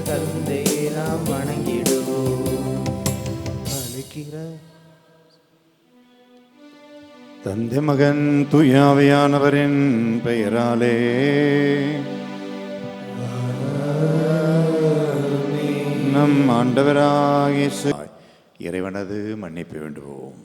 தந்தையை நாம் வணங்கிடுவோம். அழைக்கிற தந்தை மகன் தூயாவியானவரின் பெயராலே நம் ஆண்டவராகிய இறைவனது மன்னிப்பு வேண்டுவோம்.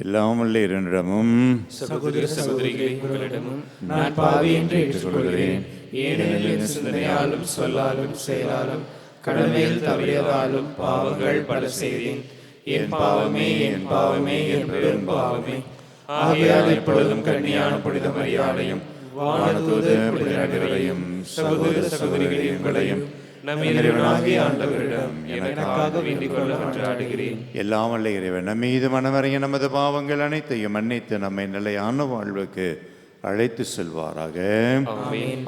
எல்லாம் வல்ல இறைவனிடமும் சகோதர சகோதரிகளே, உங்களிடமும் நான் பாவி என்று ஏற்றுக்கொள்கிறேன். ஏனெனில் என் சிந்தனையாலும் சொல்லாலும் செயலாலும் கடமையில் தவறியதாலும் பாவங்கள் பல செய்தேன். என் பாவமே என் பாவமே என் பெரும் பாவமே. ஆகையால் இப்பொழுதும் கன்னியான புனித மரியாதையும் வானதூதர் புனிதரையும் சகோதர சகோதரிகளே உங்களையும் நம் இறைவனாகிய ஆண்டவரிடம் எனக்காக வேண்டிக் கொள்ள மன்றாடுகிறேன். எல்லாம் வல்ல இறைவன் நம் மீது மனமறிய நமது பாவங்கள் அனைத்தையும் மன்னித்து நம்மை நிலையான வாழ்வுக்கு அழைத்து செல்வாராக.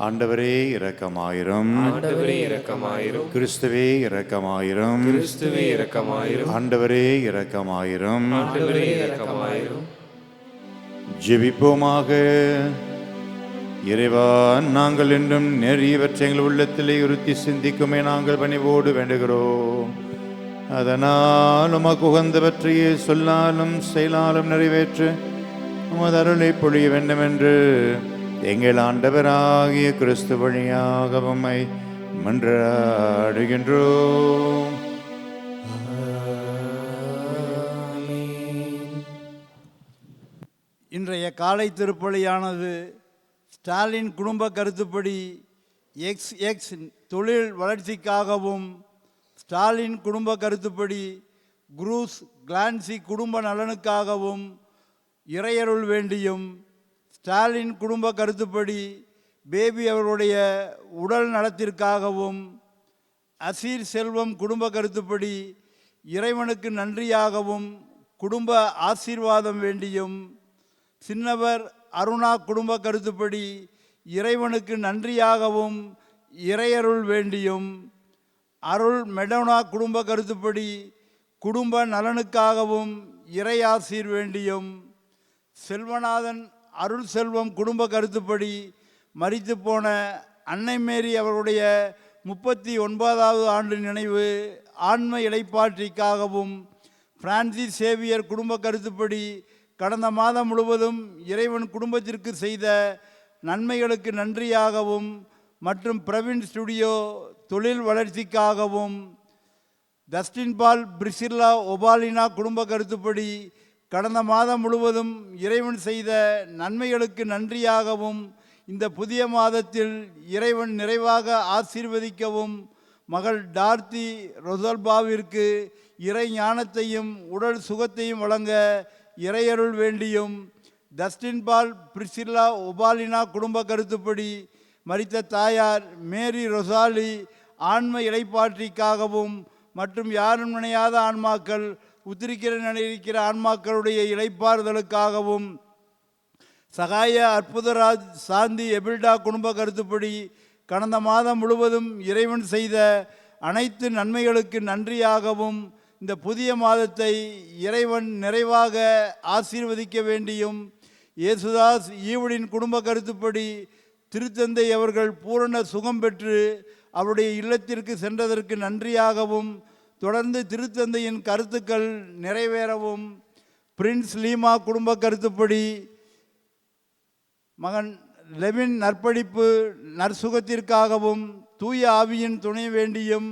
ஆண்டவரே இரக்கமாயிரும். ஆண்டவரே இரக்கமாயிரும். கிறிஸ்துவே இரக்கமாயிரும். கிறிஸ்துவே இரக்கமாயிரும். ஆண்டவரே இரக்கமாயிரும். ஆண்டவரே இரக்கமாயிரும். ஜெபிப்போமாக. இறைவா, நாங்கள் என்றும் நெறியவற்றை எங்கள் உள்ளத்திலே உறுத்தி சிந்திக்குமே நாங்கள் பணிவோடு வேண்டுகிறோம். அதனால் உமக்கு உகந்தவற்றையே சொல்லாலும் செயலாலும் நிறைவேற்று உமது அருளை பொழிய வேண்டும் என்று எங்கள் ஆண்டவராகிய கிறிஸ்து வழியாக உம்மை மன்றாடுகின்றோம். இன்றைய காலை திருப்பலியானது ஸ்டாலின் குடும்ப கருத்துப்படி XX தொழில் வளர்ச்சிக்காகவும், ஸ்டாலின் குடும்ப கருத்துப்படி குரூஸ் கிளான்சி குடும்ப நலனுக்காகவும் இறையருள் வேண்டியும், ஸ்டாலின் குடும்ப கருத்துப்படி பேபி அவருடைய உடல் நலத்திற்காகவும், அசீர் செல்வம் குடும்ப கருத்துப்படி இறைவனுக்கு நன்றியாகவும் குடும்ப ஆசீர்வாதம் வேண்டியும், சின்னவர் அருணா குடும்ப கருத்துப்படி இறைவனுக்கு நன்றியாகவும் இறையருள் வேண்டியும், அருள் மெடோனா குடும்ப கருத்துப்படி குடும்ப நலனுக்காகவும் இறையாசீர் வேண்டியும், செல்வநாதன் அருள் செல்வம் குடும்ப கருத்துப்படி மரித்து போன அன்னை மேரி அவருடைய 39வது ஆண்டு நினைவு ஆன்ம இளைப்பாற்றிக்காகவும், பிரான்சிஸ் சேவியர் குடும்ப கருத்துப்படி கடந்த மாதம் முழுவதும் இறைவன் குடும்பத்திற்கு செய்த நன்மைகளுக்கு நன்றியாகவும் மற்றும் பிரவீன் ஸ்டுடியோ தொழில் வளர்ச்சிக்காகவும், டஸ்டின் பால் பிரிசில்லா ஒபாலினா குடும்ப கருத்துப்படி கடந்த மாதம் முழுவதும் இறைவன் செய்த நன்மைகளுக்கு நன்றியாகவும் இந்த புதிய மாதத்தில் இறைவன் நிறைவாக ஆசீர்வதிக்கவும், மகள் டார்த்தி ரொசல்பாவிற்கு இறை ஞானத்தையும் உடல் சுகத்தையும் வழங்க இறையருள் வேண்டியும், டஸ்டின் பால் பிரிசில்லா ஒபாலினா குடும்ப கருத்துப்படி மரித்த தாயார் மேரி ரொசாலி ஆன்ம இளைப்பாற்றிக்காகவும் மற்றும் யாரும் நினையாத ஆன்மாக்கள், உத்திரிக்கிற நிலையிருக்கிற ஆன்மாக்களுடைய இளைப்பாறுதலுக்காகவும், சகாய அற்புதராஜ் சாந்தி எபில்டா குடும்ப கருத்துப்படி கடந்த மாதம் முழுவதும் இறைவன் செய்த அனைத்து நன்மைகளுக்கு நன்றியாகவும் இந்த புதிய மாதத்தை இறைவன் நிறைவாக ஆசீர்வதிக்க வேண்டியும், இயேசுதாஸ் ஈவடின் குடும்ப கருத்துப்படி திருத்தந்தை அவர்கள் பூரண சுகம் பெற்று அவருடைய இல்லத்திற்கு சென்றதற்கு நன்றியாகவும், தொடர்ந்து திருத்தந்தையின் கருத்துக்கள் நிறைவேறவும், பிரின்ஸ் லீமா குடும்ப கருத்துப்படி மகன் லெவின் நற்படிப்பு நற்சுகத்திற்காகவும் தூய ஆவியின் துணை வேண்டியும்,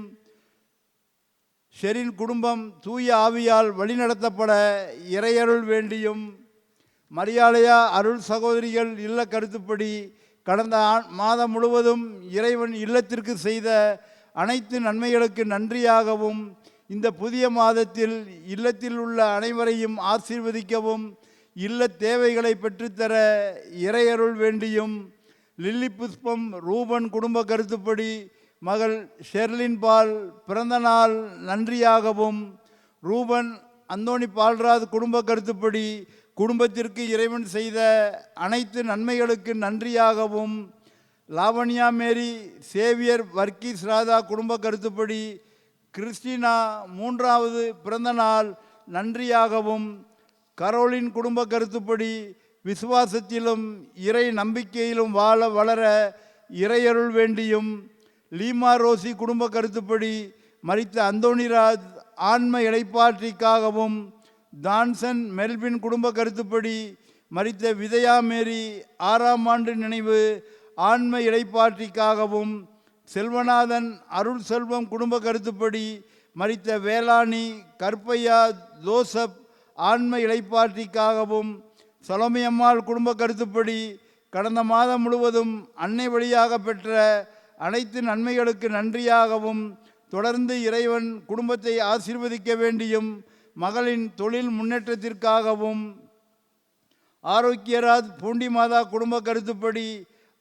ஷெரின் குடும்பம் தூய ஆவியால் வழிநடத்தப்பட இறையருள் வேண்டியும், மரியாளையா அருள் சகோதரிகள் இல்ல கருத்துப்படி கடந்த மாதம் முழுவதும் இறைவன் இல்லத்திற்கு செய்த அனைத்து நன்மைகளுக்கு நன்றியாகவும் இந்த புதிய மாதத்தில் இல்லத்தில் உள்ள அனைவரையும் ஆசீர்வதிக்கவும் இல்ல தேவைகளை பெற்றுத்தர இறையருள் வேண்டியும், லில்லி புஷ்பம் ரூபன் குடும்ப கருத்துப்படி மகள் ஷெர்லின் பால் பிறந்த நாள் நன்றியாகவும், ரூபன் அந்தோணி பால்ராஜ் குடும்ப கருத்துப்படி குடும்பத்திற்கு இறைவன் செய்த அனைத்து நன்மைகளுக்கு நன்றியாகவும், லாவண்யா மேரி சேவியர் வர்கீஸ் ராதா குடும்ப கருத்துப்படி கிறிஸ்டினா 3வது பிறந்த நாள் நன்றியாகவும், கரோலின் குடும்ப கருத்துப்படி விசுவாசத்திலும் இறை நம்பிக்கையிலும் வாழ வளர இறையருள் வேண்டியும், லீமா ரோசி குடும்ப கருத்துப்படி மரித்த அந்தோணிராஜ் ஆன்ம இளைப்பாற்றிக்காகவும், தான்சன் மெல்பின் குடும்ப கருத்துப்படி மரித்த விதயா மேரி 6ஆம் ஆண்டு நினைவு ஆன்ம இளைப்பாற்றிக்காகவும், செல்வநாதன் அருள் செல்வம் குடும்ப கருத்துப்படி மரித்த வேளாணி கற்பையா ஜோசப் ஆன்ம இளைப்பாற்றிக்காகவும், சலோமியம்மாள் குடும்ப கருத்துப்படி கடந்த மாதம் முழுவதும் அன்னை வழியாக பெற்ற அனைத்து நன்மைகளுக்கு நன்றியாகவும், தொடர்ந்து இறைவன் குடும்பத்தை ஆசீர்வதிக்க வேண்டியும், மகளின் தொழில் முன்னேற்றத்திற்காகவும், ஆரோக்கியராஜ் பூண்டி மாதா குடும்ப கருத்துப்படி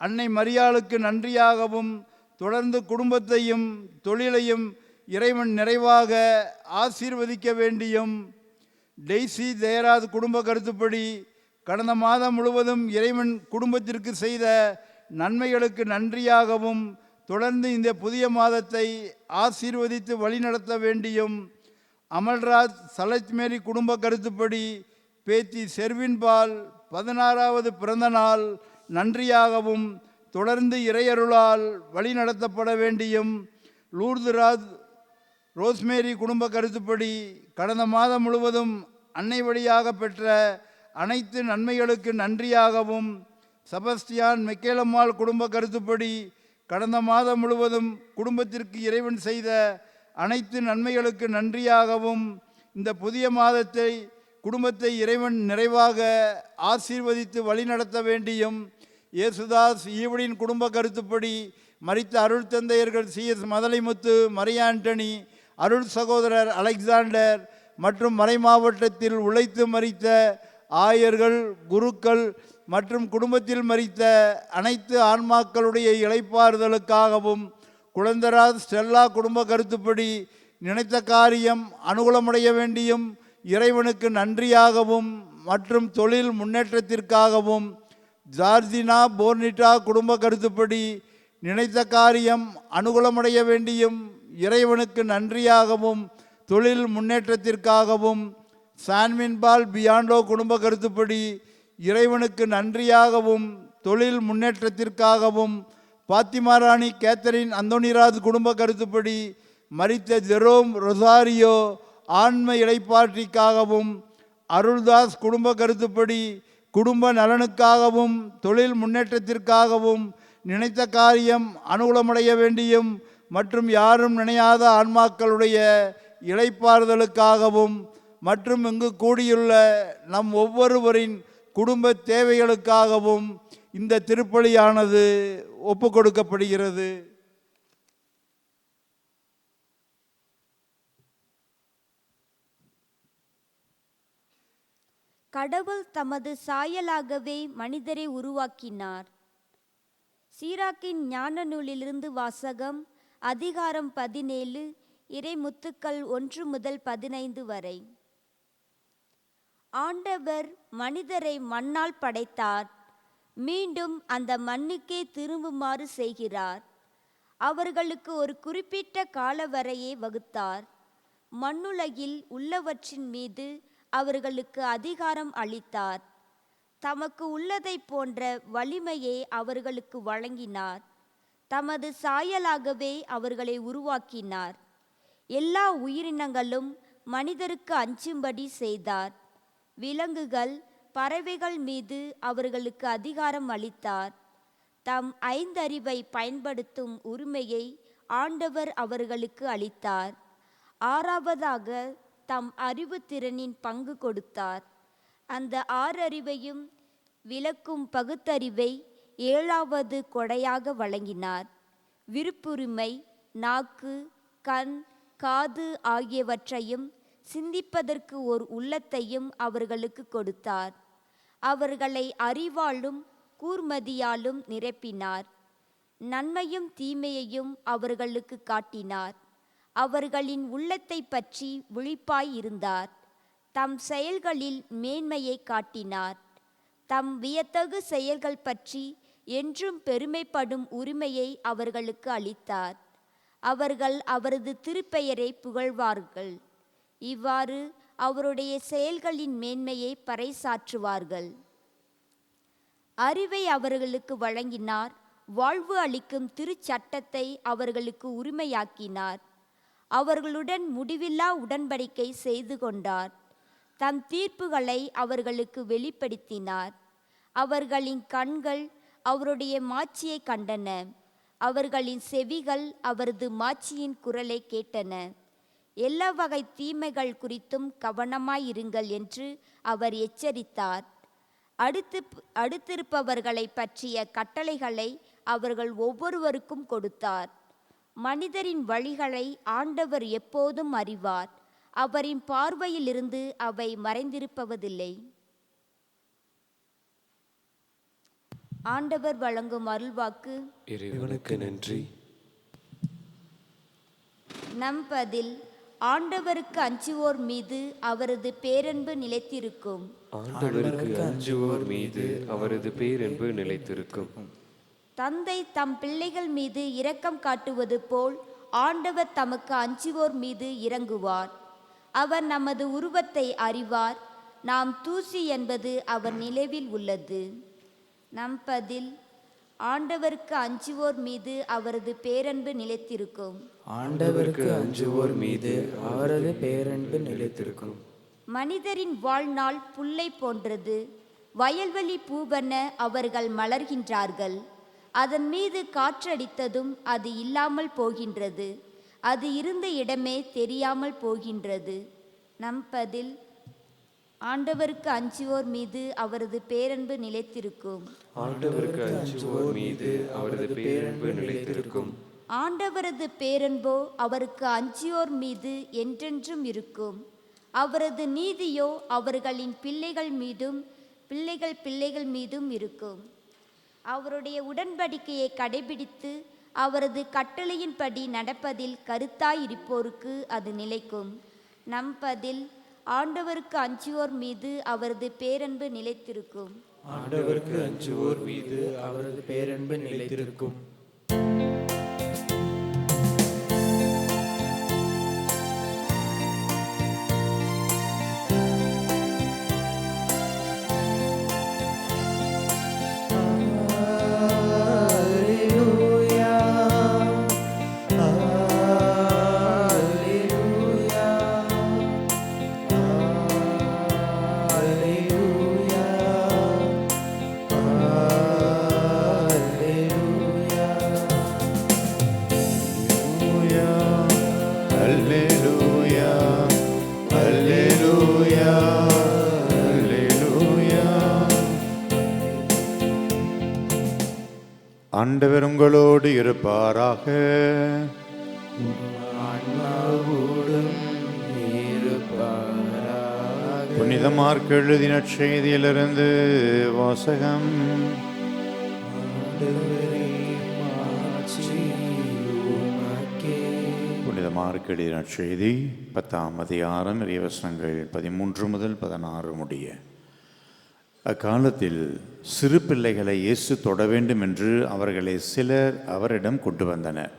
அன்னை மரியாளுக்கு நன்றியாகவும், தொடர்ந்து குடும்பத்தையும் தொழிலையும் இறைவன் நிறைவாக ஆசீர்வதிக்க வேண்டியும், டெய்சி ஜெயராஜ் குடும்ப கருத்துப்படி கடந்த மாதம் முழுவதும் இறைவன் குடும்பத்திற்கு செய்த நன்மைகளுக்கு நன்றியாகவும், தொடர்ந்து இந்த புதிய மாதத்தை ஆசீர்வதித்து வழிநடத்த வேண்டியும், அமல்ராஜ் சலஜ் மேரி குடும்ப கருத்துப்படி பேத்தி செர்வின் பால் 16வது பிறந்த நாள் நன்றியாகவும், தொடர்ந்து இறையருளால் வழிநடத்தப்பட வேண்டியும், லூர்துராஜ் ரோஸ்மேரி குடும்ப கருத்துப்படி கடந்த மாதம் முழுவதும் அன்னை வழியாக பெற்ற அனைத்து நன்மைகளுக்கு நன்றியாகவும், செபஸ்டியான் மெக்கேலம்மாள் குடும்ப கருத்துப்படி கடந்த மாதம் முழுவதும் குடும்பத்திற்கு இறைவன் செய்த அனைத்து நன்மைகளுக்கு நன்றியாகவும், இந்த புதிய மாதத்தை குடும்பத்தை இறைவன் நிறைவாக ஆசீர்வதித்து வழிநடத்த வேண்டியும், இயேசுதாஸ் ஈவடின் குடும்ப கருத்துப்படி மரித்த அருள் தந்தையர்கள் CS மதலைமுத்து, மரியாண்டனி, அருள் சகோதரர் அலெக்சாண்டர் மற்றும் மறை மாவட்டத்தில் உழைத்து மரித்த ஆயர்கள், குருக்கள் மற்றும் குடும்பத்தில் மரித்த அனைத்து ஆன்மாக்களுடைய இளைப்பாறுதலுக்காகவும், குழந்தராஜ் ஸ்டெல்லா குடும்ப கருத்துப்படி நினைத்த காரியம் அனுகூலமடைய வேண்டியும் இறைவனுக்கு நன்றியாகவும் மற்றும் தொழில் முன்னேற்றத்திற்காகவும், ஜார்ஜினா போர்னிட்டா குடும்ப கருத்துப்படி நினைத்த காரியம் அனுகூலமடைய வேண்டியும் இறைவனுக்கு நன்றியாகவும் தொழில் முன்னேற்றத்திற்காகவும், சான்வின்பால் பியாண்டோ குடும்ப கருத்துப்படி இறைவனுக்கு நன்றியாகவும் தொழில் முன்னேற்றத்திற்காகவும், பாத்திமாராணி கேத்தரின் அந்தோணிராஜ் குடும்ப கருத்துப்படி மரித்த ஜெரோம் ரொசாரியோ ஆன்ம இளைப்பாற்றிக்காகவும், அருள்தாஸ் குடும்ப கருத்துப்படி குடும்ப நலனுக்காகவும் தொழில் முன்னேற்றத்திற்காகவும் நினைத்த காரியம் அனுகூலமடைய வேண்டியும் மற்றும் யாரும் நினையாத ஆன்மாக்களுடைய இளைப்பாறுதலுக்காகவும் மற்றும் இங்கு கூடியுள்ள நம் ஒவ்வொருவரின் குடும்ப தேவைகளுக்காகவும் இந்த திருப்பலியானது ஒப்பு கொடுக்கப்படுகிறது. கடவுள் தமது சாயலாகவே மனிதரை உருவாக்கினார். சீராக்கின் ஞான நூலிலிருந்து வாசகம். அதிகாரம் 17, இறை முத்துக்கள் 1 முதல் 15 வரை. ஆண்டவர் மனிதரை மண்ணால் படைத்தார். மீண்டும் அந்த மண்ணுக்கே திரும்புமாறு செய்கிறார். அவர்களுக்கு ஒரு குறிப்பிட்ட காலவரையை வகுத்தார். மண்ணுலகில் உள்ளவற்றின் மீது அவர்களுக்கு அதிகாரம் அளித்தார். தமக்கு உள்ளதை போன்ற வலிமையை அவர்களுக்கு வழங்கினார். தமது சாயலாகவே அவர்களை உருவாக்கினார். எல்லா உயிரினங்களும் மனிதருக்கு அஞ்சும்படி செய்தார். விலங்குகள், பறவைகள் மீது அவர்களுக்கு அதிகாரம் அளித்தார். தம் 5 அறிவை பயன்படுத்தும் உரிமையை ஆண்டவர் அவர்களுக்கு அளித்தார். 6வதாக தம் அறிவு திறனின் பங்கு கொடுத்தார். அந்த 6 அறிவையும் விளக்கும் பகுத்தறிவை 7வது கொடையாக வழங்கினார். விருப்புரிமை, நாக்கு, கண், காது ஆகியவற்றையும் சிந்திப்பதற்கு ஓர் உள்ளத்தையும் அவர்களுக்கு கொடுத்தார். அவர்களை அறிவாலும் கூர்மதியாலும் நிரப்பினார். நன்மையும் தீமையையும் அவர்களுக்கு காட்டினார். அவர்களின் உள்ளத்தை பற்றி விழிப்பாய் இருந்தார். தம் செயல்களில் மேன்மையை காட்டினார். தம் வியத்தகு செயல்கள் பற்றி என்றும் பெருமைப்படும் உரிமையை அவர்களுக்கு அளித்தார். அவர்கள் அவரது திருப்பெயரை புகழ்வார்கள். இவ்வாறு அவருடைய செயல்களின் மேன்மையை பறைசாற்றுவார்கள். அறிவை அவர்களுக்கு வழங்கினார். வாழ்வு அளிக்கும் திருச்சட்டத்தை அவர்களுக்கு உரிமையாக்கினார். அவர்களுடன் முடிவில்லா உடன்படிக்கை செய்து கொண்டார். தம் தீர்ப்புகளை அவர்களுக்கு வெளிப்படுத்தினார். அவர்களின் கண்கள் அவருடைய மாட்சியை கண்டன. அவர்களின் செவிகள் அவரது மாட்சியின் குரலை கேட்டன. எல்லா வகை தீமைகள் குறித்தும் கவனமாயிருங்கள் என்று அவர் எச்சரித்தார். அடுத்திருப்பவர்களை பற்றிய கட்டளைகளை அவர்கள் ஒவ்வொருவருக்கும் கொடுத்தார். மனிதரின் வழிகளை ஆண்டவர் எப்போதும் அறிவார். அவரின் பார்வையிலிருந்து அவை மறைந்திருப்பதில்லை. ஆண்டவர் வழங்கும் அருள்வாக்கு. இறைவனுக்கு நன்றி. நம் பதில்: ஆண்டவருக்கு அஞ்சுவோர் மீது அவரது பேரன்பு நிலைத்திருக்கும். ஆண்டவருக்கு அஞ்சுவோர் மீது அவரது பேரன்பு நிலைத்திருக்கும். தந்தை தம் பிள்ளைகள் மீது இரக்கம் காட்டுவது போல் ஆண்டவர் தமக்கு அஞ்சுவோர் மீது இரங்குவார். அவர் நமது உருவத்தை அறிவார். நாம் தூசி என்பது அவர் நினைவில் உள்ளது. நம் பதில்: ஆண்டவருக்கு அஞ்சுவோர் மீது அவரது பேரன்பு நிலைத்திருக்கும். ஆண்டவருக்கு அஞ்சுவோர் மீது அவரது பேரன்பு நிலைத்திருக்கும். மனிதரின் வாழ்நாள் புல்லை போன்றது. வயல்வெளி பூவென அவர்கள் மலர்கின்றார்கள். அதன் மீது காற்றடித்ததும் அது இல்லாமல் போகின்றது. அது இருந்த இடமே தெரியாமல் போகின்றது. நம் பதில்: ஆண்டவருக்கு அஞ்சுவோர் மீது அவரது பேரன்பு நிலைத்திருக்கும். ஆண்டவருக்கு அஞ்சுவோர் மீது அவரது பேரன்பு நிலைத்திருக்கும். ஆண்டவரது பேரன்போ அவருக்கு அஞ்சியோர் மீது என்றென்றும் இருக்கும். அவரது நீதியோ அவர்களின் பிள்ளைகள் மீதும் பிள்ளைகள் மீதும் இருக்கும். அவருடைய உடன்படிக்கையை கடைபிடித்து அவரது கட்டளையின்படி நடப்பதில் கருத்தாயிருப்போருக்கு அது நிலைக்கும். நம் பதில்: ஆண்டவருக்கு அஞ்சுவோர் மீது அவரது பேரன்பு நிலைத்திருக்கும். ஆண்டவருக்கு அஞ்சுவோர் மீது அவரது பேரன்பு நிலைத்திருக்கும். ஆண்டவர் உங்களோடு இருப்பாராக. புனித மார்க் எழுதின செய்தியிலிருந்து வாசகம். புனித மார்க் எழுதின செய்தி 10ஆம் அதிகாரம் இறைவசனங்கள் 13 முதல் 16 முடிய. அக்காலத்தில் சிறு பிள்ளைகளை இயேசு தொட வேண்டும் என்று அவர்களை சிலர் அவரிடம் கொண்டு வந்தனர்.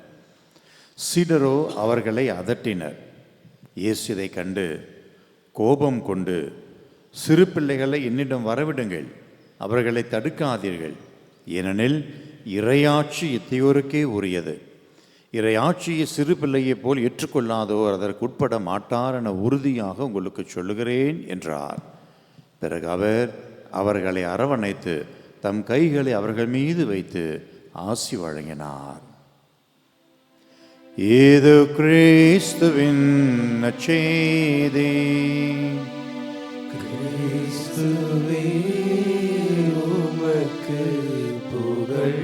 சீடரோ அவர்களை அதட்டினர். இயேசு இதை கண்டு கோபம் கொண்டு, சிறு பிள்ளைகளை என்னிடம் வரவிடுங்கள், அவர்களை தடுக்காதீர்கள், ஏனெனில் இறையாட்சி இத்தகையோருக்கே உரியது. இறையாட்சியை சிறு பிள்ளையைப் போல் ஏற்றுக்கொள்ளாதோர் அதற்கு உட்பட மாட்டார் என உறுதியாக உங்களுக்கு சொல்லுகிறேன் என்றார். பிறகு அவர் அவர்களை அரவணைத்து தம் கைகளை அவர்கள் மீது வைத்து ஆசி வழங்கினார். இது கிறிஸ்துவின் நற்செய்தி. கிறிஸ்துவே உமக்கு புகழ்.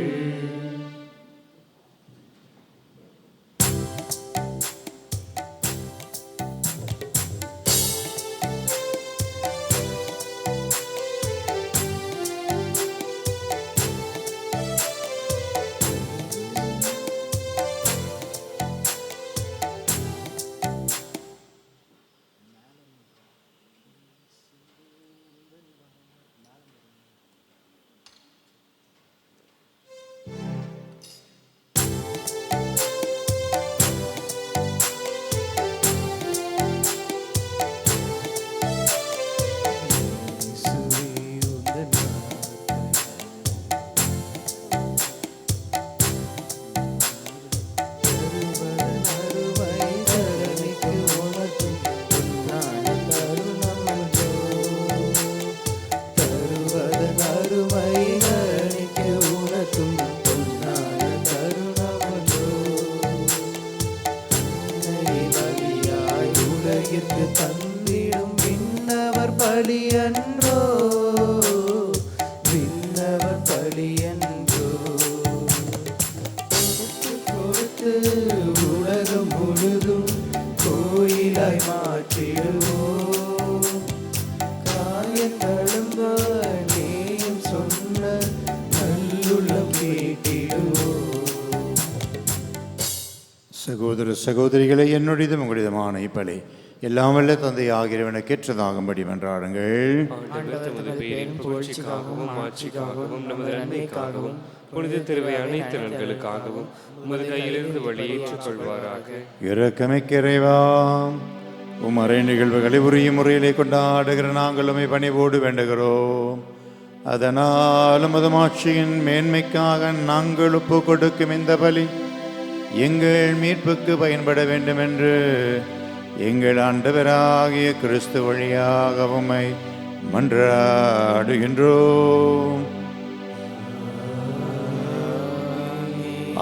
உலகிற்கு தந்திடும் விண்ணவர் பலியன்றோ, விண்ணவர் பலியன்றோ. கொடுத்து உலகம் முழுதும் கோயிலாய் மாற்றிடுவோம். காயத்தழும்ப நேயம் சொன்ன நல்லுள்ளம் கேட்டிடுவோம். சகோதர சகோதரிகளை, என்னுடையதும் உங்களுடையதுமான இப்பலி எல்லாம் வல்ல தந்தை ஆகியவனுக்கு ஏற்றதாகும்படி வென்றாடுங்கள். ஆண்டவர் தமது பேரின் புகழ்ச்சிக்காகவும் ஆட்சிக்காகவும் நமது நன்மைக்காகவும் புனித திருவை அனைத்து நலன்களுக்காகவும் உமது கையிலிருந்து வழியேற்றுக் கொள்வாராக. இரக்கமிக்க இறைவா, உம் அறை நிகழ்வுகளை உரிய முறையிலே கொண்டாடுகிற நாங்கள் உம்மை பணிவோடு வேண்டுகிறோம். அதனால் உமது ஆட்சியின் மேன்மைக்காக நாங்கள் ஒப்பு கொடுக்கும் இந்த பலி எங்கள் மீட்புக்கு பயன்பட வேண்டும் என்று எங்கள் ஆண்டவராகிய கிறிஸ்து வழியாக உம்மை மன்றாடுகின்றோம்.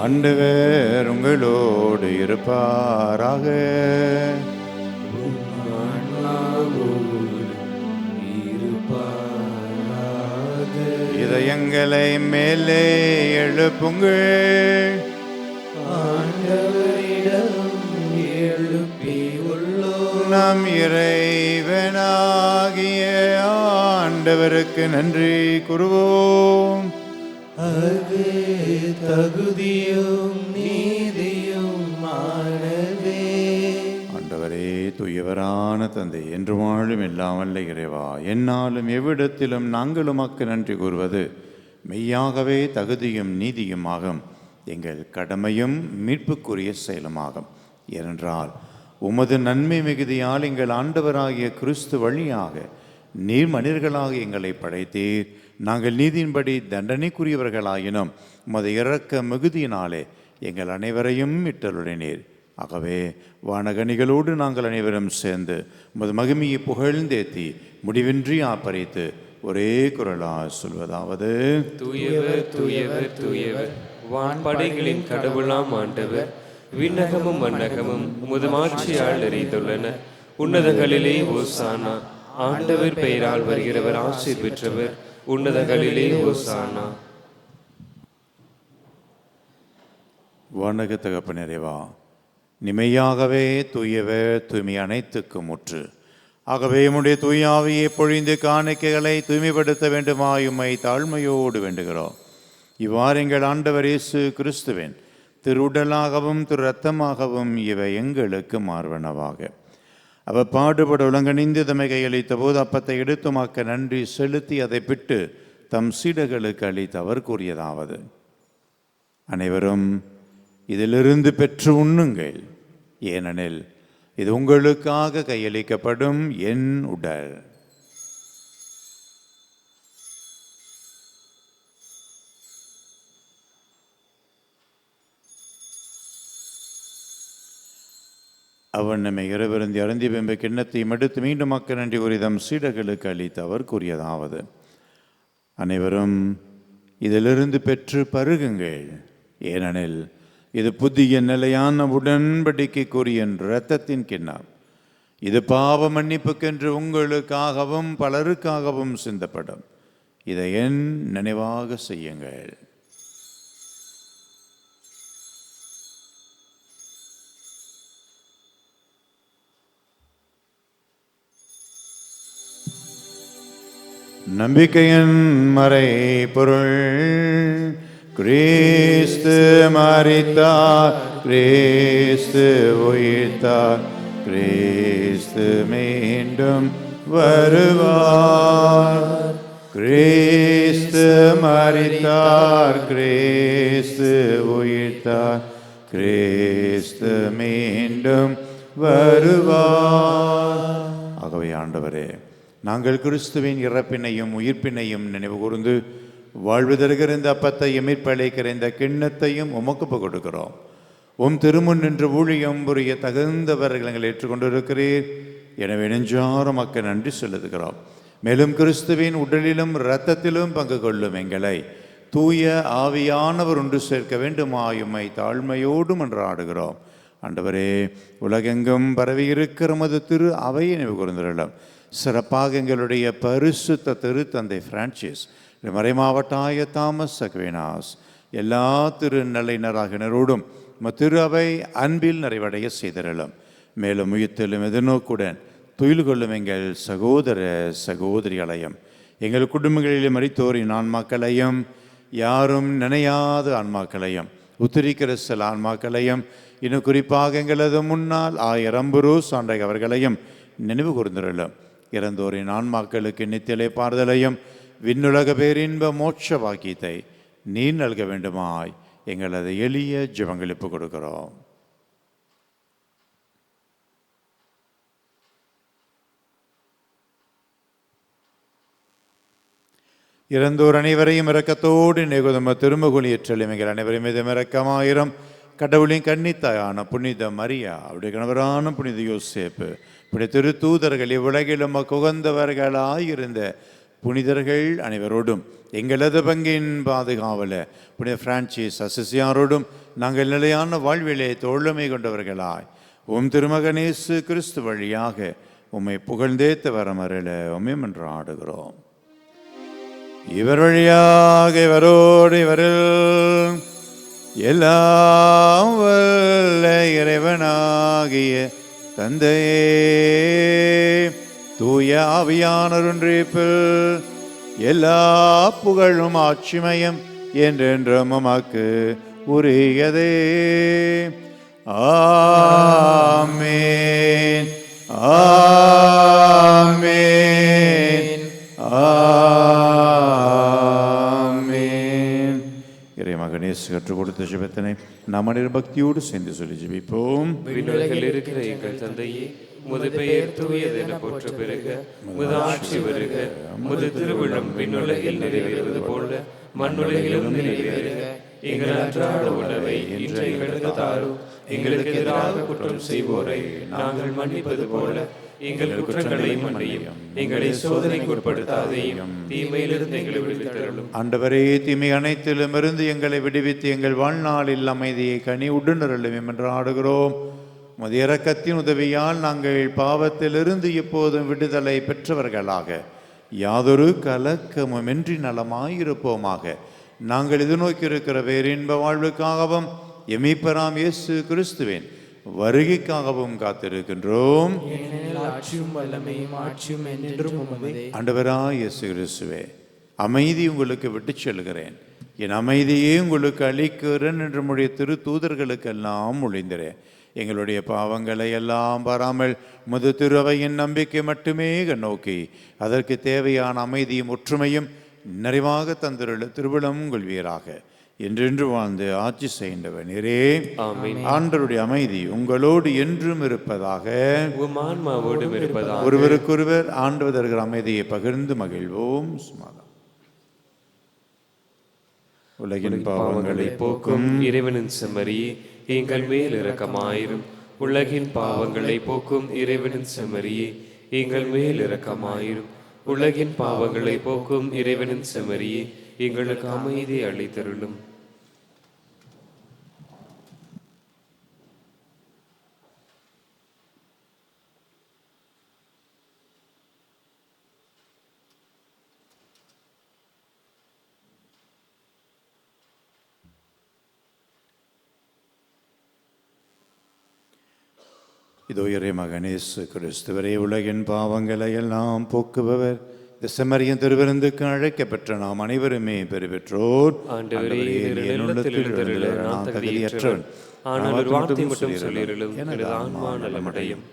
ஆண்டவர் உங்களோடு இருப்பாராக. இதயங்களை மேலே எழுப்புங்கள். ஆண்டவரிடம் எழுப்பி உள்ளோம். நம் இறைவனாகிய ஆண்டவருக்கு நன்றி கூறுவோம். அது தகுதியும் நீதியும் ஆனதே. ஆண்டவரே, தூயவரான தந்தை, என்று வாழும் எல்லாம் வல்ல இறைவா, என்னாலும் எவ்விடத்திலும் நாங்கள் உமக்கு நன்றி கூறுவது மெய்யாகவே தகுதியும் நீதியுமாகும், எங்கள் கடமையும் மீட்புக்குரிய செயலுமாகும். ஏனென்றால் உமது நன்மை மிகுதியால் எங்கள் ஆண்டவராகிய கிறிஸ்து வழியாக நீர் மனிதர்களாக எங்களை படைத்தீர். நாங்கள் நீதியின்படி தண்டனைக்குரியவர்களாயினும் உமது இரக்க மிகுதியினாலே எங்கள் அனைவரையும் மீட்டருளினீர். ஆகவே வானகனிகளோடு நாங்கள் அனைவரும் சேர்ந்து உமது மகிமையை புகழ்ந்தேத்தி முடிவின்றி ஆப்பரித்து ஒரே குரலால் சொல்வதாவது: தூயவர் தூயவர் தூயவர், வான்படைகளின் கடவுளாம் ஆண்டவர். விண்ணகமும் மண்ணகமும் உமது மாட்சியால் நிறைந்துள்ளன. உன்னதங்களிலே ஓசானா. ஆண்டவர் பெயரால் வருகிறவர் ஆசீர் பெற்றவர். உன்னதங்களிலே ஓசானா. வானக தகப்ப நிறைவா, நிமையாகவே தூயவர், தூய்மை அனைத்துக்கும் முற்று. ஆகவே உம்முடைய தூயாவியை பொழிந்து காணிக்கைகளை தூய்மைப்படுத்த வேண்டுமாய் உம்மை தாழ்மையோடு வேண்டுகிறோம். இவ்வாறு எங்கள் ஆண்டவர் இயேசு கிறிஸ்துவின் திருவுடலாகவும் திரு இரத்தமாகவும் இவை எங்களுக்கு மார்வனவாக. அவர் பாடுபட உலகணிந்து தம்மை கையளித்த போது அப்பத்தை எடுத்துமாக்க நன்றி செலுத்தி அதை பிட்டு தம் சீடர்களுக்கு அளித்து அவர் கூறியதாவது: அனைவரும் இதிலிருந்து பெற்று உண்ணுங்கள், ஏனெனில் இது உங்களுக்காக கையளிக்கப்படும் என் உடல். அவன் நம்மை இரவிருந்தி அருந்தி வெம்ப கிண்ணத்தையும் எடுத்து மீண்டும் மக்க நன்றி கூறி தம் சீடர்களுக்கு அளித்து அவர் கூறியதாவது: அனைவரும் இதிலிருந்து பெற்று பருகுங்கள், ஏனெனில் இது புதிய நிலையான உடன்படிக்கைக்குரிய இரத்தத்தின் கிண்ணம். இது பாவ மன்னிப்புக்கென்று உங்களுக்காகவும் பலருக்காகவும் சிந்தப்படும். இதை என் நினைவாக செய்யுங்கள். நம்பிக்கையின் மறை பொருள்: கிறிஸ்து மரித்தார், கிறிஸ்து உயிர்த்தார், கிறிஸ்து மீண்டும் வருவார். கிறிஸ்து மரித்தார், கிறிஸ்து உயிர்த்தார், கிறிஸ்து மீண்டும் வருவார். ஆகவே ஆண்டவரே, நாங்கள் கிறிஸ்துவின் இறப்பினையும் உயிர்ப்பினையும் நினைவு கூர்ந்து வாழ்வு தருகிற இந்த அப்பத்தையும் மீட்பளிக்கிற இந்த கிண்ணத்தையும் உமக்கு கொடுக்கிறோம். உம் திருமுன் நின்று ஊழியம் புரிய தகுந்தவர்கள் எங்களை ஏற்றுக்கொண்டிருக்கிறீர். எனவே நெஞ்சார மக்கள் நன்றி செலுத்துகிறோம். மேலும் கிறிஸ்துவின் உடலிலும் இரத்தத்திலும் பங்கு கொள்ளும் எங்களை தூய ஆவியானவர் ஒன்று சேர்க்க வேண்டுமாயுமை தாழ்மையோடு மன்றாடுகிறோம். ஆண்டவரே, உலகெங்கும் பரவி இருக்கிற மது திரு அவையை நினைவு கூர்ந்திருளும். சிறப்பாக எங்களுடைய பரிசுத்த திருத்தந்தை பிரான்சிஸ், மறைமாவட்ட ஆயர் தாமஸ் அக்வீனாஸ், எல்லா திருநிலையினராகினரோடும் திரு அவை அன்பில் நிறைவடைய செய்திருளும். மேலும் உயிர்த்தெழும் எதிர்நோக்குடன் துயில் கொள்ளும் எங்கள் சகோதர சகோதரிகளையும், எங்கள் குடும்பங்களில் மரித்தோரின் ஆன்மாக்களையும், யாரும் நினையாத ஆன்மாக்களையும், உத்திரிக்கிற சில ஆன்மாக்களையும், இன்னும் குறிப்பாக எங்களது முன்னால் ஆயிரம்புரு சான்றை அவர்களையும் நினைவு கூர்ந்திருளும். இறந்தோரின் ஆன்மாக்களுக்கு நித்தியலை பாறுதலையும் விண்ணுலக பேரின்ப மோட்ச பாக்கியத்தை நீ நல்க வேண்டுமாய் எங்களது எளிய ஜெபங்களிப்பு கொடுக்கிறோம். இறந்தோர் அனைவரையும் இரக்கத்தோடு நிகுதம திருமகுலியற்றலும் எங்கள் அனைவரையும் மீதும் இரக்கமாயிரம். கடவுளின் கன்னித்தாயான புனித மரியா, அவருடைய கணவரான புனித யோசேப்பு, புனித திருத்தூதர்கள், இவ்வுலகிலும் உகந்தவர்களாயிருந்த புனிதர்கள் அனைவரோடும், எங்களது பங்கின் பாதுகாவல புனித பிரான்சிஸ் அசிசியாரோடும் நாங்கள் நிலையான வாழ்விலே தோழமை கொண்டவர்களாய் உம் திருமகனேசு கிறிஸ்து வழியாக உம்மை புகழ்ந்தேத்த வரமருள உம்மை மன்றாடுகிறோம். இவர் வழியாக இவரோடு இவரில் எல்லாம் வல்ல இறைவனாகிய தந்தையே, தூய ஆவியானவர் ஒன்றிப்பில் எல்லா புகழும் ஆட்சிமையும் என்றென்றும் உமக்கு உரியதே. ஆமென், ஆமென், ஆமென். இறைமகனேசு கற்றுக் கொடுத்த ஜெபத்தினை நாம் அனைவரும் பக்தியோடு சேர்ந்து சொல்லி ஜெபிப்போம். விண்ணுலகில் இருக்கிற எங்கள் தந்தையே, உமது பெயர் தூயது என போற்ற பெருக, உமது ஆட்சி வருக, உமது திருவிழம் விண்ணுலகில் நிறைவேறுவது போல மண்ணுலகிலும் நிறைவேறுக. எங்கள் அன்றாட உணவை இன்று எங்களுக்கு தாரும். எங்களுக்கு எதிராக குற்றம் செய்வோரை நாங்கள் மன்னிப்பது போல எங்கள் குற்றங்களை மன்னியும். எங்களை சோதனைக்கு உட்படுத்தாதையும், தீமையிலிருந்து எங்களை விடுவித்தருளும். ஆண்டவரே, தீமை அனைத்திலும் இருந்து எங்களை விடுவித்து எங்கள் வாழ்நாளில் அமைதியை கனி உடனருளும் என்று ஆடுகிறோம். உமது இரக்கத்தின் உதவியால் நாங்கள் பாவத்திலிருந்து எப்போதும் விடுதலை பெற்றவர்களாக யாதொரு கலக்கமுமின்றி நலமாயிருப்போமாக. நாங்கள் எதிர்நோக்கி இருக்கிற பேரின்ப வாழ்வுக்காகவும் எமீப்பராம் இயேசு கிறிஸ்துவின் வருகைக்காகவும் காத்திருக்கின்றோம். ஆட்சியும் வல்லமையும் ஆட்சியும் என்றும் உமதே. ஆண்டவராய் இயேசு கிறிஸ்துவே, அமைதி உங்களுக்கு விட்டுச் செல்கிறேன், என் அமைதியே உங்களுக்கு அளிக்கிறேன் என்று நம்முடைய திரு தூதர்களுக்கெல்லாம் மொழிந்தேன். எங்களுடைய பாவங்களை எல்லாம் பாராமல் முது திருவையின் நம்பிக்கை மட்டுமே நோக்கி அதற்கு தேவையான அமைதியும் ஒற்றுமையும் நிறைவாக தந்திருள்ள திருவிழம் கொள்வீராக. என்றென்று வாழ்ந்து ஆட்சி செய்கின்றவர் நீரே. ஆண்டவருடைய அமைதி உங்களோடு என்றும் இருப்பதாக. ஒருவருக்கொருவர் ஆண்டவர் தருகிற அமைதியை பகிர்ந்து மகிழ்வோம். உலகின் பாவங்களை போக்கும் இறைவனின் செம்மறி, எங்கள் மேல் இரக்கமாயிரும். உலகின் பாவங்களை போக்கும் இறைவனின் செம்மறியே, எங்கள் மேல் இரக்கமாயிரும். உலகின் பாவங்களை போக்கும் இறைவனின் செம்மறியே, எங்களுக்கு அமைதி அளித்தருளும். இதோ இறைமகன் இயேசு கிறிஸ்துவரே, உலகின் பாவங்களை எல்லாம் போக்குபவர், இந்த செம்மறியின் திருவிருந்துக்கு அழைக்கப்பெற்ற நாம் அனைவருமே பெறுபெற்றோர். தகுதியற்றவன், ஆனால் ஒரு வார்த்தை மட்டும் சொல்லிருளும், எனது ஆன்மா நலமடையும்.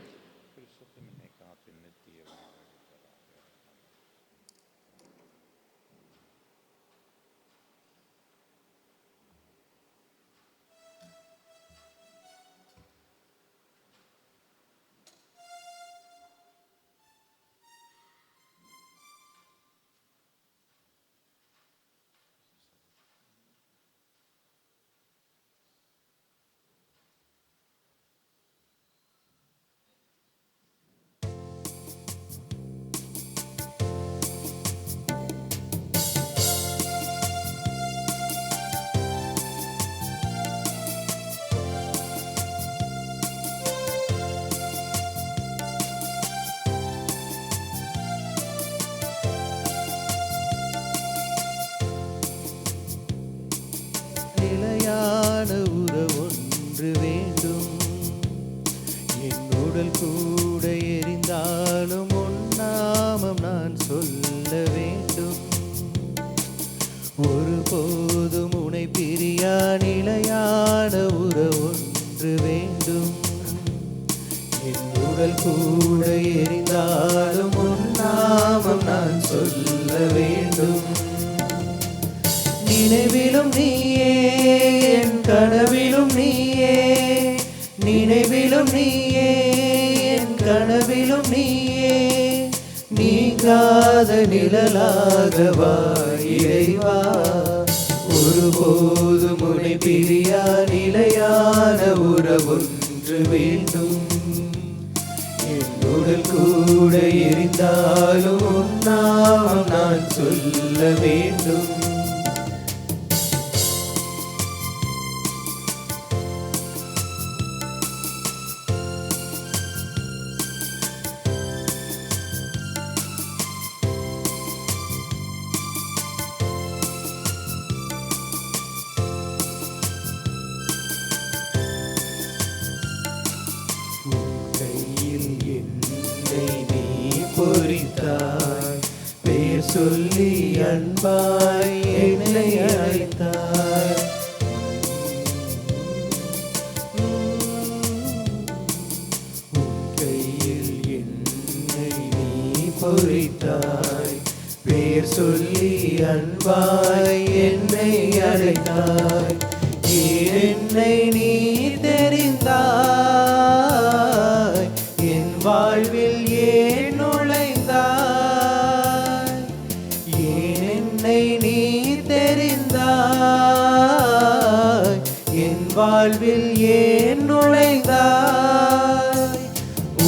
ஒருபோதும் உனை பிரியா நிலையான உறவொன்று வேண்டும். என் உடல் கூட எரிந்தாலும் உன் நாமம் நான் சொல்ல வேண்டும். நினைவிலும் நீயே, என் கனவிலும் நீயே, நினைவிலும் நீயே, என் கனவிலும் நீயே, நீங்காத நிழலாகவா இறைவா. ஒருபோதும் உனை பிரியா நிலையான உறவொன்று வேண்டும். என் உடல் கூட எரிந்தாலும் உன் நாமம் நான் சொல்ல வேண்டும். பொறித்தாய், பேர் சொல்லி அன்பாய் என்னை அழைத்தாய். உன் கையில் என்னை நீ பொறித்தாய், பேர் சொல்லி அன்பாய் என்னை அழைத்தாய். என்னை நீ தெரிந்தாய், என் வாழ்வில் ஏன் நுழைந்தாய். என்னை நீ தெரிந்தாய், என் வாழ்வில் ஏன் நுழைந்தாய்.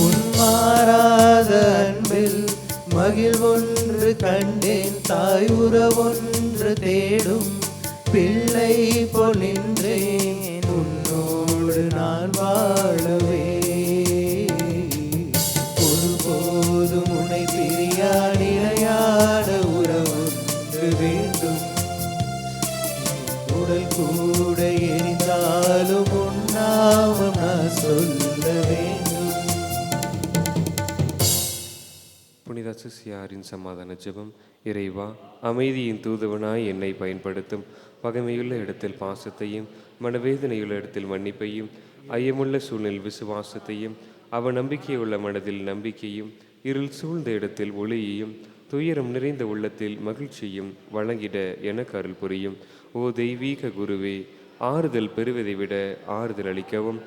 உன் மாறாத அன்பில் மகிழ்வொன்று கண்டேன், தாய் உறவொன்று தேடும் பிள்ளை போல் நின்றேன் உன்னோடு நான் வாழவே. ஒருபோதும் உன்னை பிரியா நிலையான உறவொன்று வேண்டும். உடல் கூட எரிந்தாலும் உன் நாமம் நான் சொல்ல வேண்டும். புனித சிசியாரின் சமாதான ஜெபம். இறைவா, அமைதியின் தூதுவனாய் என்னை பயன்படுத்தும். பகைமையுள்ள இடத்தில் பாசத்தையும், மனவேதனையுள்ள இடத்தில் மன்னிப்பையும், ஐயமுள்ள சூழ்நிலையில் விசுவாசத்தையும், அவ நம்பிக்கையுள்ள மனதில் நம்பிக்கையும், இருள் சூழ்ந்த இடத்தில் ஒளியையும், துயரம் நிறைந்த உள்ளத்தில் மகிழ்ச்சியும் வழங்கிட எனக்கு அருள் புரியும். ஓ தெய்வீக குருவே, ஆறுதல் பெறுவதை விட ஆறுதல் அளிக்கவும்,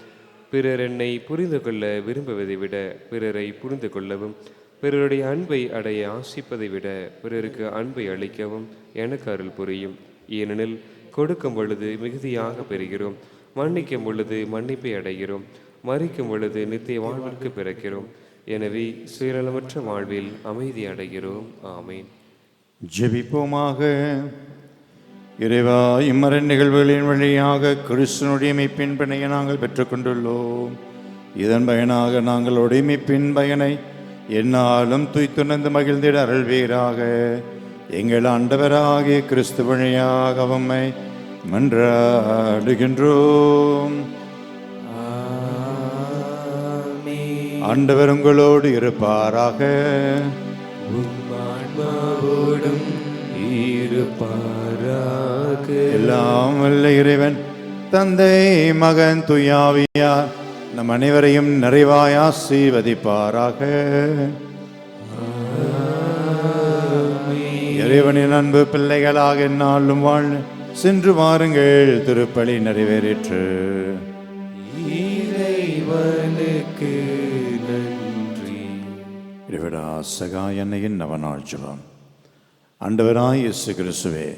பிறர் என்னை புரிந்து கொள்ள விரும்புவதை விட பிறரை புரிந்து கொள்ளவும், பிறருடைய அன்பை அடைய ஆசிப்பதை விட பிறருக்கு அன்பை அளிக்கவும் எனக்கு அருள் புரியும். ஏனெனில் கொடுக்கும் பொழுது மிகுதியாக பெறுகிறோம், மன்னிக்கும் பொழுது மன்னிப்பை அடைகிறோம், மறிக்கும் பொழுது நித்திய வாழ்விற்கு பிறக்கிறோம். எனவே சுயநலமற்ற வாழ்வில் அமைதி அடைகிறோம். ஆமேன். ஜெபிப்போமாக. இறைவா, இம்மறை நிகழ்வுகளின் வழியாக கிறிஸ்துனுடைய மீட்பின் பணியை நாங்கள் பெற்றுக்கொண்டுள்ளோம். இதன் பயனாக நாங்கள் உடைமைப்பின் பயனை என்னாலும் துய்த்துணர்ந்து மகிழ்ந்திட அருள்வீராக. எங்கள் ஆண்டவராகிய கிறிஸ்து வழியாக உம்மை மன்றாடுகின்றோம். ஆண்டவர் உங்களோடு இருப்பாராக. ஆன்மாவோடும் இருப்பாராக. எல்லாம் வல்ல இறைவன் தந்தை, மகன், தூயாவியார் நம் அனைவரையும் நிறைவாய் ஆசீர்வதிப்பாராக. இறைவனின் அன்பு பிள்ளைகளாக எந்நாளும் வாழ் சென்று வாருங்கள். திருப்பலி நிறைவேறிற்று. இறைவனுக்கு நன்றி. இறைவடா சகாய அன்னையின் நவநாள் ஜெபம். ஆண்டவராய் இயேசு கிறிஸ்துவே,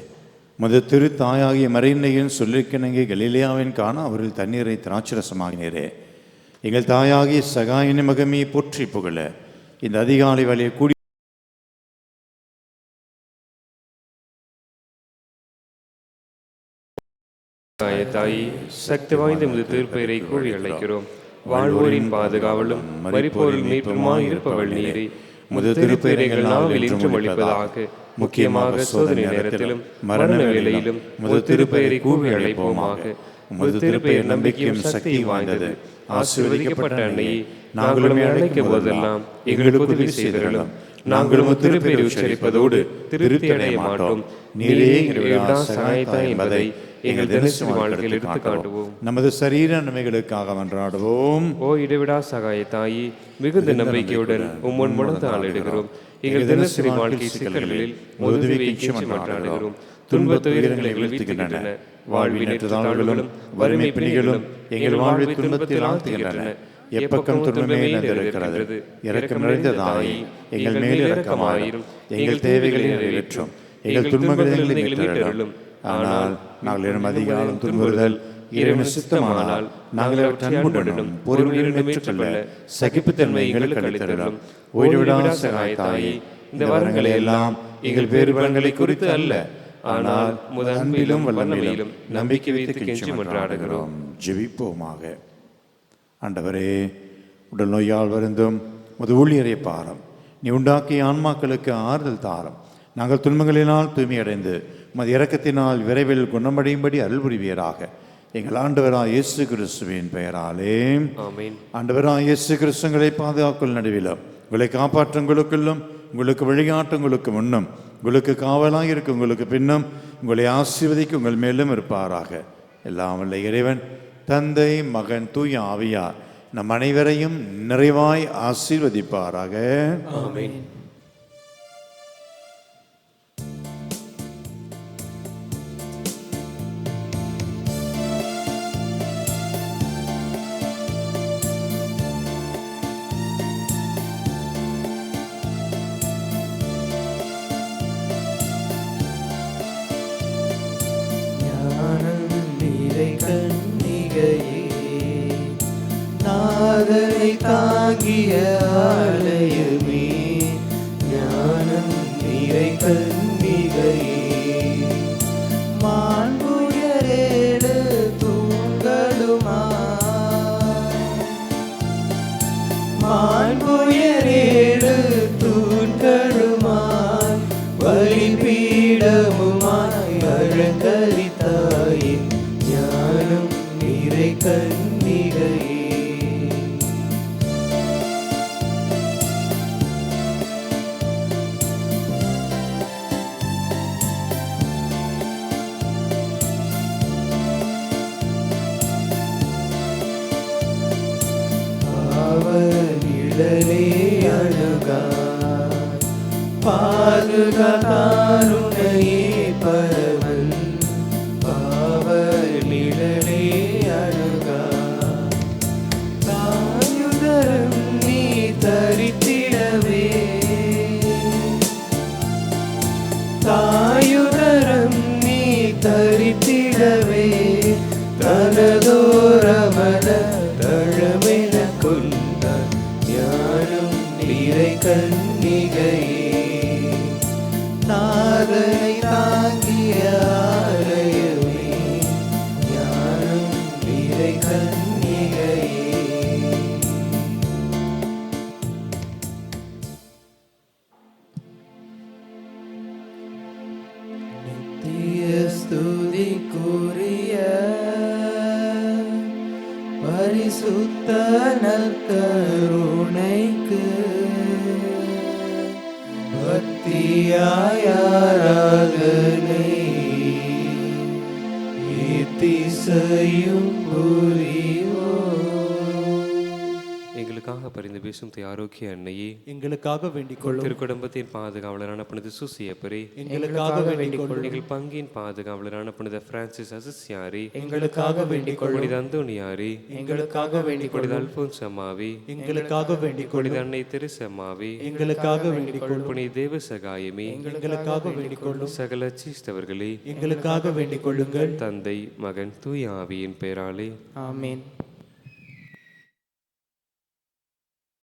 முத திரு தாயாகிய மறைநையின் சொல்லிக்கிணங்கி கலிலேயாவின் காண அவர்கள் தண்ணீரை திராட்சரசமாகினரே. எங்கள் தாயாகிய சகாயினி மகமே போற்றி புகழ இந்த அதிகாலை வழியை கூடி தாயே, சக்தி வாய்ந்த முது திருப்பெயரை கூறி அழைக்கிறோம். வாழ்வோரின் பாதுகாவலும் மரிப்போரில் மீட்புமாய் இருப்பவள் நீரே. முது திருப்பெயர்கள் நாவில் இன்றும் அளிப்பதாக. முக்கியமாக சோதனை நேரத்திலும் மரண வேளையிலும் முது திருப்பெயரை கூறி அழைப்போமாக. முது திருப்பெயர் நம்பிக்கையும் சக்தி வாய்ந்தது. ஆசீர்வதிக்கப்பட்ட அன்னையே, நாங்களும் அழைக்கும் போதெல்லாம் எங்களுக்கு உதவி செய்திருக்கிறோம். நாங்களும் திருப்பெயரை உச்சரிப்பதோடு திருப்தி அடைய மாட்டோம். நீரே எங்கள் சகாயத்தாய் என்பதை எங்கள் தினசரி வாழ்க்கையில் எடுத்து காட்டுவோம். நமது சரீர நன்மைகளுக்காக மன்றாடுவோம். ஓ இடைவிடா சகாயத்தாயி, மிகுந்த நம்பிக்கையுடன் உம்மன் முழந்து ஆளிடுகிறோம். எங்கள் தினசரி வாழ்க்கை சிக்கல்களில் உதவியை கெஞ்சி மன்றாடுகிறோம். துன்பத் துயரங்களை வீழ்த்துகின்றன. வாழ்வின் ஏற்றத்தாழ்வுகளும் வறுமை பிணிகளும் எங்கள் வாழ்வை துன்பத்தில் ஆழ்த்துகின்றன. எப்பக்கம் துன்பமே நிறைந்திருக்கிறது. இரக்கம் நிறைந்த தாயே, எங்கள் மேல் இரக்கமாயிரும். எங்கள் தேவைகளை நிறைவேற்றும். எங்கள் துன்பங்களை மீட்டருளும். ஆனால் நாங்கள் அதிகாலம் துன்புறுதல் இறைவன் சித்தமானால் நாங்கள் அவற்றை அன்புடனும் பொறுமையுடன் ஏற்றுக்கொள்ள சகிப்புத்தன்மை எங்களுக்கு அளித்தருளும். ஓய்வுவிடா சகாயத்தாயே, இந்த வரங்களை எல்லாம் எங்கள் வேறுபலன்களை குறித்து அல்ல, ஆனால் முதல் அன்பிலும் வல்லமையிலும் நம்பிக்கை வைத்து கெஞ்சி மன்றாடுகிறோம். ஜெபிப்போமாக. ஆண்டவரே, உடல் நோயால் வருந்தும் உமது ஊழியரை பாரம். நீ உண்டாக்கிய ஆன்மாக்களுக்கு ஆறுதல் தாரம். நாங்கள் துன்பங்களினால் தூய்மையடைந்து உமது இரக்கத்தினால் விரைவில் குணமடையும்படி அருள் புரிவீராக. எங்கள் ஆண்டவராய் இயேசு கிறிஸ்துவின் பெயராலே ஆமென். ஆண்டவராய் இயேசு கிறிஸ்துவை பாதுகாக்கும் நடுவிலும் உங்களை காப்பாற்றுங்களுக்குள்ளும் உங்களுக்கு வழிகாட்டுங்களுக்கு முன்னும் உங்களுக்கு காவலாக இருக்கும் உங்களுக்கு பின்னும் உங்களை ஆசீர்வதிக்க உங்கள் மேலும் இருப்பாராக. எல்லாம் வல்ல இறைவன் தந்தை மகன் தூய ஆவியார் நம் அனைவரையும் நிறைவாய் ஆசீர்வதிப்பாராக. ஆமென். நாதனை தாங்கிய ஆலயமே, ஞானம் நிறை கன்னிகையே, மாண்புயரேடு தூங்களுமா, மாண்புயரேடு தூண்களுமாய் பலிபீடமுமாய் அலங்கரித்தாயே, ஞானம் நிறை கன்னிகையே. நிழலே அணுகாய் பாதுகாத்தாருணையே பரவன், பாவ நிழலே அணுகாய் தாயுதரம் நீ தரித்திடவே, தாயுதரம் நீ தரித்திடவே, தனதோரமன தழமென கொண்ட ஞானம் நிறை கன்னிகையே, நாதனை தாங்கிய ஆலயமே, ஞானம் நிறை கன்னிகையே. நித்திய ஸ்துதிக்குரிய பரிசுத்த நற்கருணைக்கு பக்தியாய் ஆராதனை இத்திசையும் புரிவோம். எங்களுக்காக பரிந்து பேசும் ஆரோக்கிய அன்னையே, எங்களுக்காக வேண்டிக் கொள்ளும். திருக்குடும்பத்தின் பாதுகாவலரான புனித சூசியப்பரே, எங்களுக்காக வேண்டிக் கொள்ளும். எங்கள் பங்கின் பாதுகாவலரான புனித பிரான்சிஸ் அசிசியாரி, எங்களுக்காக வேண்டிக் கொள்ளும். புனித அந்தோனியாரி, எங்களுக்காக வேண்டிக் புனித கொள்ளும். அல்போன்ஸ் அம்மாவி, எங்களுக்காக வேண்டிக் புனித கொள்ளும். அன்னை தெரசு அம்மாவி, எங்களுக்காக வேண்டிக் கொள்ளும். புனித தேவ சகாயமே, எங்களுக்காக வேண்டிக் கொள்ளும். சகல சீஸ்தவர்களே, எங்களுக்காக வேண்டிக் கொள்ளுங்கள். தந்தை மகன் தூய ஆவியின் பெயராலே ஆமென்.